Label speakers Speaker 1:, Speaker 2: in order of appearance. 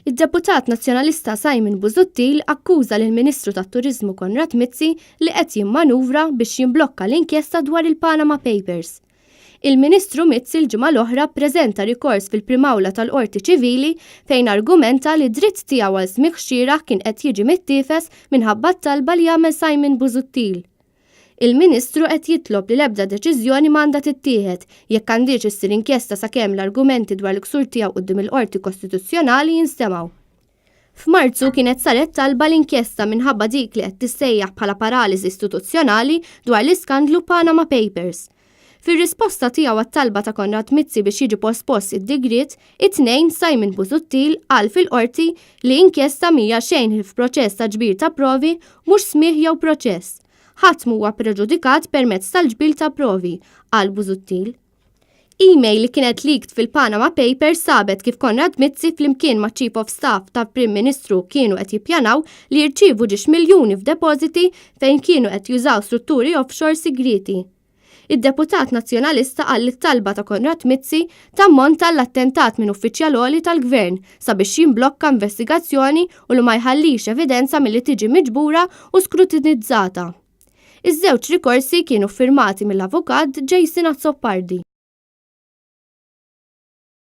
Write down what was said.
Speaker 1: Id-Deputat Nazzjonalista Simon Busuttil akkuża lill-Ministru tat-Turiżmu Konrad Mizzi li qed jimmanuvra biex jimblokka l-inkjesta dwar il-Panama Papers. Il-Ministru Mizzi l-ġimgħa l-oħra ppreżenta rikors fil-primawla tal-Qorti Ċivili fejn argumenta li dritt tiegħu għal smigħ xieraq kien qed jiġi mittiefes minħabba t-talba li jagħmel Simon Busuttil. Il-Ministru qed jitlob li l-ebda deċiżjoni m'għandha tittieħed jekk għandix issir inkjesta sakemm l-argumenti dwar l-ksur tiegħu quddiem il-Qorti Kostituzzjonali jinstemaw. F'Marzu kienet saret talba l-inkjesta minħabba dik li qed tissejjaħ bħala paraliżi istituzzjonali dwar l-iskandlu Panama Papers. Fir-risposta tiegħu għat-talba ta' Konrad Mizzi biex jiġi pospost id-digriet, it-tnejn Simon Busuttil qal fil-qorti li inkjesta mija xejn f'proċess ta' ġbir ta' provi mhux smigħ jew proċess. Ħadd huwa preġudikat permezz tal-ġbir ta' provi, qal Busuttil. Email li kienet leaked fil-Panama Papers sabet kif Konrad Mizzi flimkien ma' Chief of Staff ta' Prim Ministru kienu qed jippjanaw li jirċievu ġiex miljuni f'depożiti fejn kienu qed jużaw strutturi offshore sigriti. Id-Deputat Nazzjonalista qal li t-talba ta' Konrad Mizzi tammonta l-attentat minn uffiċjali tal-Gvern sabiex jimblokka investigazzjoni u li ma jħallix evidenza milli tiġi miġbura u skrutinizzata. Iż-żewġ rikorsi kienu firmati mill-avukat Jason Azzopardi.